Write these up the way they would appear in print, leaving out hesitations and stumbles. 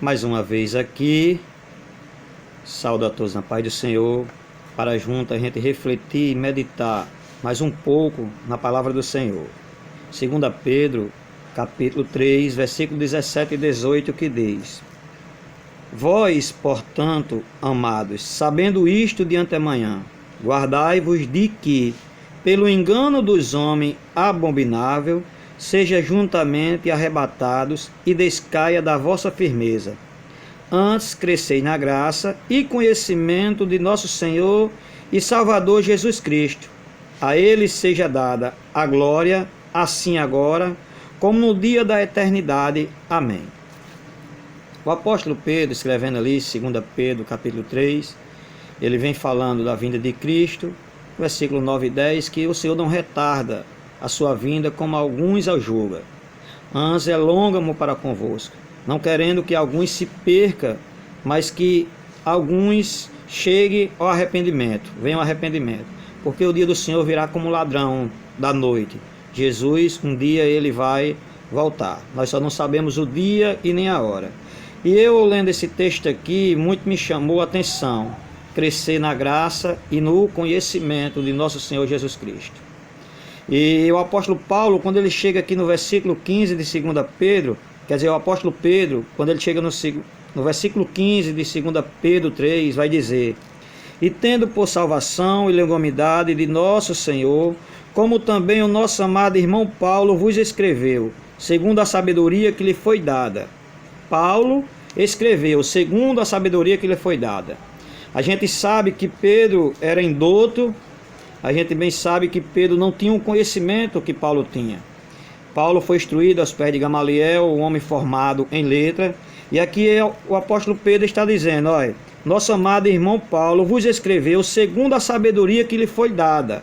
mais uma vez aqui. Saúdo a todos na paz do Senhor, para junto a gente refletir e meditar mais um pouco na palavra do Senhor. 2 Pedro, capítulo 3, versículo 17 e 18, que diz: Vós, portanto, amados, sabendo isto de antemanhã, guardai-vos de que, pelo engano dos homens abominável, seja juntamente arrebatados e descaia da vossa firmeza. Antes crescei na graça e conhecimento de nosso Senhor e Salvador Jesus Cristo. A Ele seja dada a glória, assim agora, como no dia da eternidade. Amém. O apóstolo Pedro, escrevendo ali, 2 Pedro, capítulo 3, ele vem falando da vinda de Cristo, versículo 9 e 10, que o Senhor não retarda a sua vinda como alguns a julga. Antes é longamo para convosco, não querendo que alguns se percam, mas que alguns cheguem ao arrependimento, venham ao arrependimento, porque o dia do Senhor virá como ladrão da noite. Jesus, um dia ele vai voltar, nós só não sabemos o dia e nem a hora. E eu, lendo esse texto aqui, muito me chamou a atenção, crescer na graça e no conhecimento de nosso Senhor Jesus Cristo. E o apóstolo Paulo, quando ele chega aqui no versículo 15 de 2 Pedro, quer dizer, o apóstolo Pedro, quando ele chega no versículo 15 de 2 Pedro 3, vai dizer: E tendo por salvação e longanimidade de nosso Senhor, como também o nosso amado irmão Paulo vos escreveu, segundo a sabedoria que lhe foi dada. Paulo escreveu segundo a sabedoria que lhe foi dada. A gente sabe que Pedro era indouto, a gente bem sabe que Pedro não tinha o conhecimento que Paulo tinha. Paulo foi instruído aos pés de Gamaliel, um homem formado em letra, e aqui o apóstolo Pedro está dizendo: olha, nosso amado irmão Paulo vos escreveu segundo a sabedoria que lhe foi dada,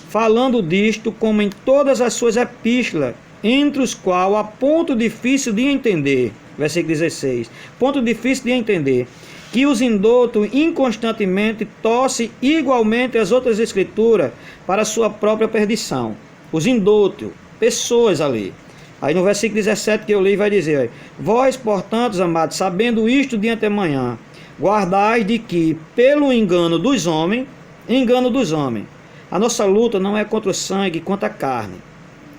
falando disto como em todas as suas epístolas, entre os quais há ponto difícil de entender, versículo 16, ponto difícil de entender, que os indoutos inconstantemente torcem igualmente as outras escrituras para a sua própria perdição. Os indoutos, pessoas ali. Aí no versículo 17 que eu li vai dizer: Vós, portanto, amados, sabendo isto de antemanhã, guardai de que, pelo engano dos homens, a nossa luta não é contra o sangue, contra a carne.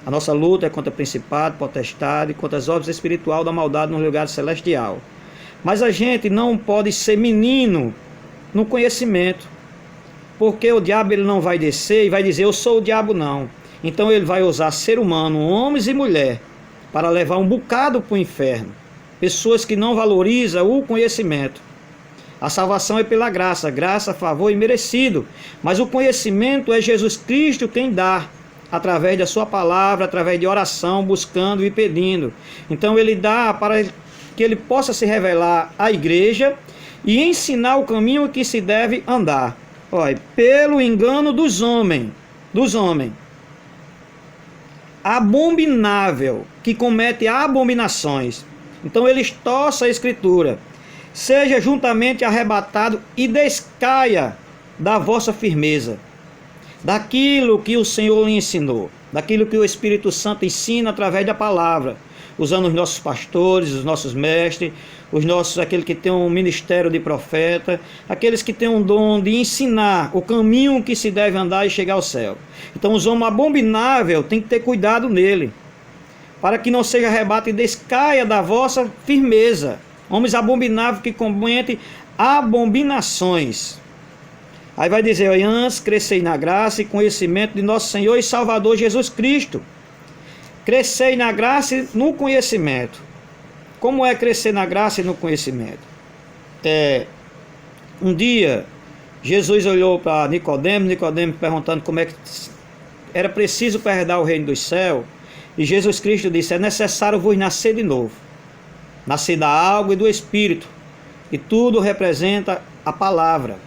A nossa luta é contra principado, potestade, contra as obras espirituais da maldade no lugar celestial. Mas a gente não pode ser menino no conhecimento, porque o diabo ele não vai descer e vai dizer: eu sou o diabo, não. Então ele vai usar ser humano, homens e mulher, para levar um bocado para o inferno. Pessoas que não valorizam o conhecimento. A salvação é pela graça, graça, favor e merecido. Mas o conhecimento é Jesus Cristo quem dá, através da sua palavra, através de oração, buscando e pedindo. Então ele dá para que ele possa se revelar à igreja e ensinar o caminho que se deve andar. Olha, pelo engano dos homens, abominável, que comete abominações. Então eles torcem a escritura. Seja juntamente arrebatado e descaia da vossa firmeza, daquilo que o Senhor lhe ensinou, daquilo que o Espírito Santo ensina através da palavra, usando os nossos pastores, os nossos mestres, aqueles que têm um ministério de profeta, aqueles que têm um dom de ensinar o caminho que se deve andar e chegar ao céu. Então os homens abomináveis têm que ter cuidado nele, para que não seja arrebatado e descaia da vossa firmeza. Homens abomináveis que cometem abominações. Aí vai dizer: antes crescei na graça e conhecimento de nosso Senhor e Salvador Jesus Cristo. Crescei na graça e no conhecimento. Como é crescer na graça e no conhecimento? Um dia, Jesus olhou para Nicodemo perguntando como é que era preciso para herdar o reino dos céus. E Jesus Cristo disse: é necessário vos nascer de novo. Nascer da água e do Espírito. E tudo representa a palavra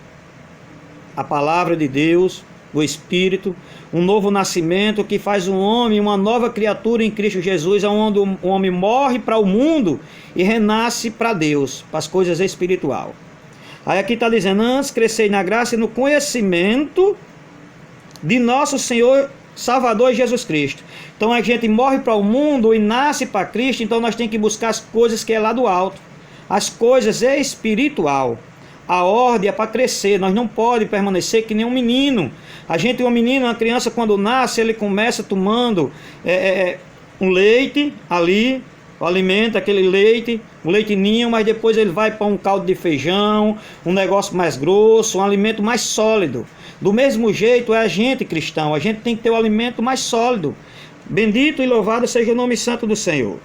de Deus, o Espírito, um novo nascimento que faz um homem, uma nova criatura em Cristo Jesus, onde o homem morre para o mundo e renasce para Deus, para as coisas espirituais. Aí aqui está dizendo: antes crescei na graça e no conhecimento de nosso Senhor Salvador Jesus Cristo. Então a gente morre para o mundo e nasce para Cristo, então nós temos que buscar as coisas que é lá do alto. as coisas espiritual. A ordem é para crescer, nós não podemos permanecer que nem um menino. A gente, um menino, uma criança, quando nasce, ele começa tomando um leite ali, o alimento, aquele leite, um leitinho, mas depois ele vai para um caldo de feijão, um negócio mais grosso, um alimento mais sólido. Do mesmo jeito é a gente cristão, a gente tem que ter o alimento mais sólido. Bendito e louvado seja o nome santo do Senhor.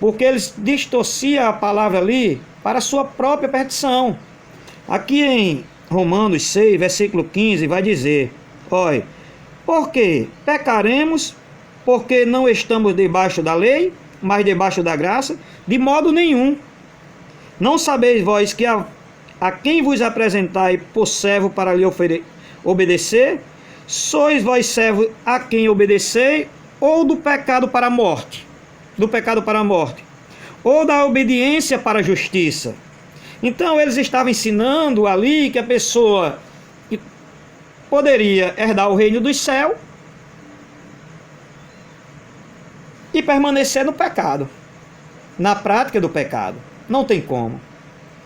Porque eles distorciam a palavra ali para a sua própria perdição. Aqui em Romanos 6, versículo 15, vai dizer: olha, porque pecaremos, porque não estamos debaixo da lei, mas debaixo da graça? De modo nenhum. Não sabeis vós que a quem vos apresentai por servo para lhe obedecer? Sois vós servos a quem obedecei, ou do pecado para a morte? Do pecado para a morte, ou da obediência para a justiça? Então eles estavam ensinando ali que a pessoa que poderia herdar o reino dos céus e permanecer no pecado, na prática do pecado. Não tem como.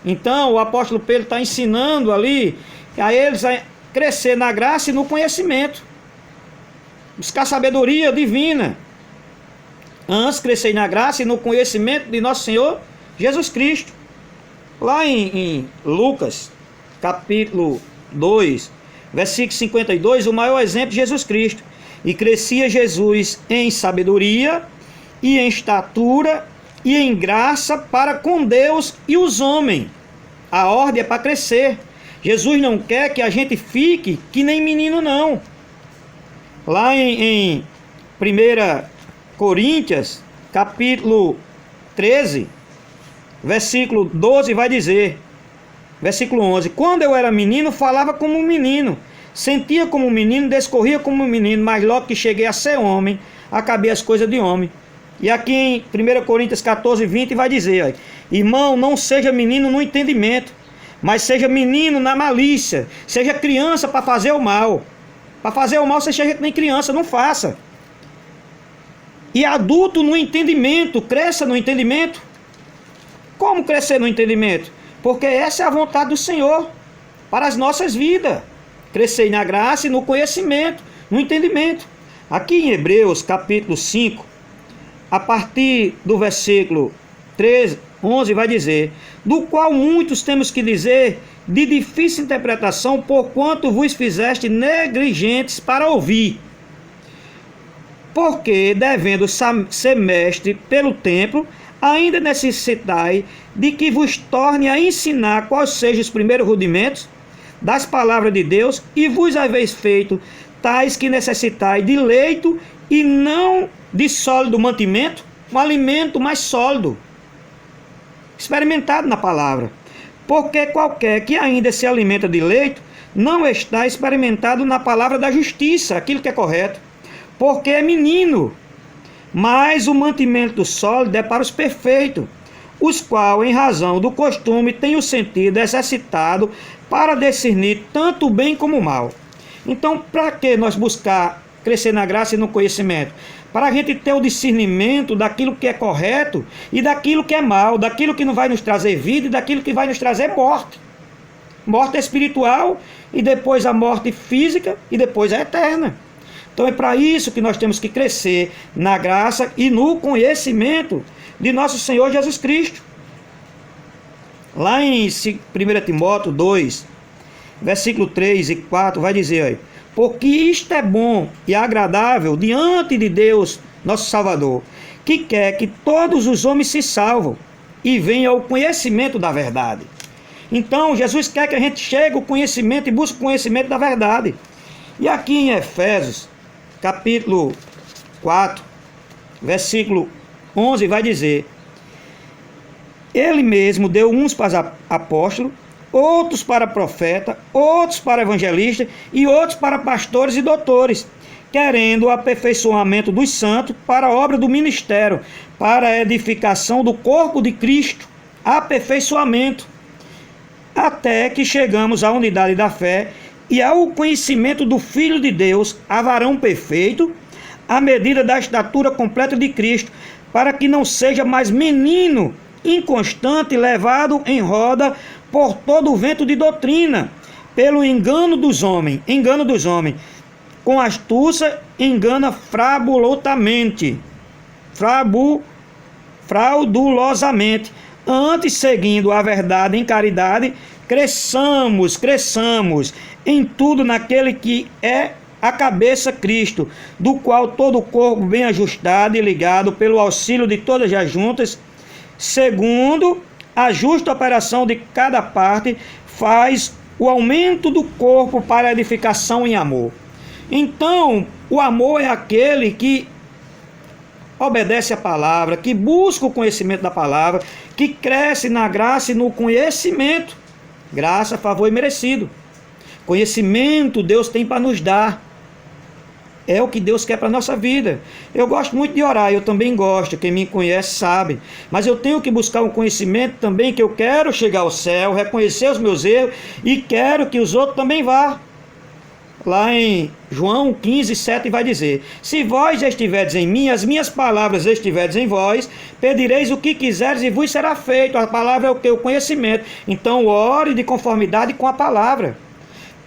Então o apóstolo Pedro está ensinando ali a eles a crescer na graça e no conhecimento, buscar sabedoria divina. Antes crescer na graça e no conhecimento de nosso Senhor Jesus Cristo. Lá em Lucas, capítulo 2, versículo 52, o maior exemplo de Jesus Cristo. E crescia Jesus em sabedoria e em estatura e em graça para com Deus e os homens. A ordem é para crescer. Jesus não quer que a gente fique que nem menino, não. Lá em 1 Coríntios, capítulo 13, versículo 12 vai dizer, versículo 11: quando eu era menino, falava como um menino, sentia como um menino, discorria como um menino, mas logo que cheguei a ser homem, acabei as coisas de homem. E aqui em 1 Coríntios 14, 20 vai dizer: ó, irmão, não seja menino no entendimento, mas seja menino na malícia, seja criança para fazer o mal. Para fazer o mal você seja que nem criança, não faça. E adulto no entendimento, cresça no entendimento. Como crescer no entendimento? Porque essa é a vontade do Senhor para as nossas vidas. Crescer na graça e no conhecimento, no entendimento. Aqui em Hebreus capítulo 5, a partir do versículo 11 vai dizer: do qual muitos temos que dizer de difícil interpretação, porquanto vos fizeste negligentes para ouvir. Porque, devendo ser mestre pelo templo, ainda necessitai de que vos torne a ensinar quais sejam os primeiros rudimentos das palavras de Deus, e vos haveis feito tais que necessitai de leito e não de sólido mantimento, um alimento mais sólido, experimentado na palavra. Porque qualquer que ainda se alimenta de leito não está experimentado na palavra da justiça, aquilo que é correto, porque é menino. Mas o mantimento sólido é para os perfeitos, os quais, em razão do costume, têm o sentido exercitado para discernir tanto o bem como o mal. Então, para que nós buscar crescer na graça e no conhecimento? Para a gente ter o discernimento daquilo que é correto e daquilo que é mal, daquilo que não vai nos trazer vida e daquilo que vai nos trazer morte. Morte espiritual, e depois a morte física, e depois a eterna. Então é para isso que nós temos que crescer na graça e no conhecimento de nosso Senhor Jesus Cristo. Lá em 1 Timóteo 2, versículo 3 e 4, vai dizer aí: porque isto é bom e agradável diante de Deus, nosso Salvador, que quer que todos os homens se salvam e venham ao conhecimento da verdade. Então Jesus quer que a gente chegue ao conhecimento e busque o conhecimento da verdade. E aqui em Efésios, capítulo 4, versículo 11, vai dizer: ele mesmo deu uns para apóstolos, outros para profeta, outros para evangelistas e outros para pastores e doutores, querendo o aperfeiçoamento dos santos para a obra do ministério, para a edificação do corpo de Cristo, aperfeiçoamento, até que chegamos à unidade da fé e ao conhecimento do Filho de Deus, a varão perfeito, à medida da estatura completa de Cristo, para que não seja mais menino, inconstante, levado em roda por todo o vento de doutrina, pelo engano dos homens, com astúcia engana fraudulosamente. Antes, seguindo a verdade em caridade, cresçamos em tudo naquele que é a cabeça, Cristo, do qual todo o corpo bem ajustado e ligado pelo auxílio de todas as juntas, segundo a justa operação de cada parte, faz o aumento do corpo para a edificação em amor. Então, o amor é aquele que obedece a palavra, que busca o conhecimento da palavra, que cresce na graça e no conhecimento. Graça, favor e merecido. Conhecimento Deus tem para nos dar. É o que Deus quer para a nossa vida. Eu gosto muito de orar, eu também gosto, quem me conhece sabe. Mas eu tenho que buscar um conhecimento também, que eu quero chegar ao céu, reconhecer os meus erros e quero que os outros também vá. Lá em João 15:7 vai dizer: se vós estiverdes em mim, as minhas palavras estiverdes em vós, pedireis o que quiseres e vos será feito. A palavra é o que? O conhecimento. Então ore de conformidade com a palavra.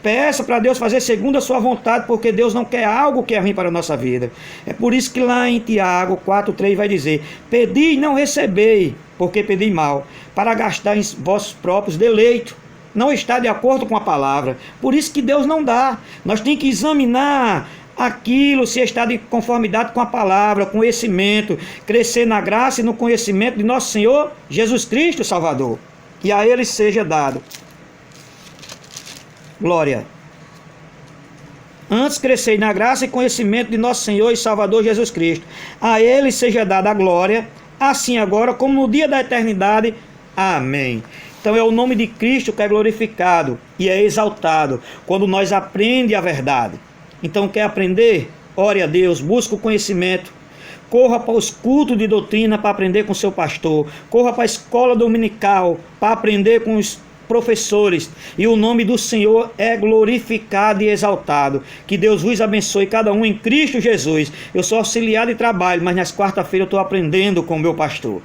Peça para Deus fazer segundo a sua vontade, porque Deus não quer algo que é ruim para a nossa vida. É por isso que lá em Tiago 4:3 vai dizer: pedi e não recebei, porque pedi mal, para gastar em vossos próprios deleitos. Não está de acordo com a palavra. Por isso que Deus não dá. Nós temos que examinar aquilo, se está de conformidade com a palavra, conhecimento, crescer na graça e no conhecimento de nosso Senhor Jesus Cristo, Salvador. E a Ele seja dado glória. Antes crescei na graça e conhecimento de nosso Senhor e Salvador Jesus Cristo. A Ele seja dada a glória, assim agora como no dia da eternidade. Amém. Então é o nome de Cristo que é glorificado e é exaltado quando nós aprendemos a verdade. Então quer aprender? Ore a Deus, busque o conhecimento. Corra para os cultos de doutrina para aprender com seu pastor. Corra para a escola dominical para aprender com os professores. E o nome do Senhor é glorificado e exaltado. Que Deus vos abençoe cada um em Cristo Jesus. Eu sou auxiliar de trabalho, mas nas quarta-feiras eu estou aprendendo com o meu pastor.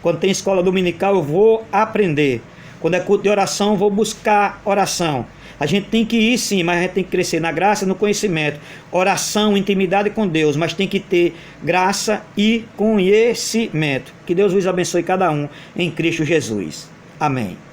Quando tem escola dominical eu vou aprender. Quando é culto de oração, eu vou buscar oração. A gente tem que ir sim, mas a gente tem que crescer na graça e no conhecimento. Oração, intimidade com Deus, mas tem que ter graça e conhecimento. Que Deus vos abençoe cada um em Cristo Jesus. Amém.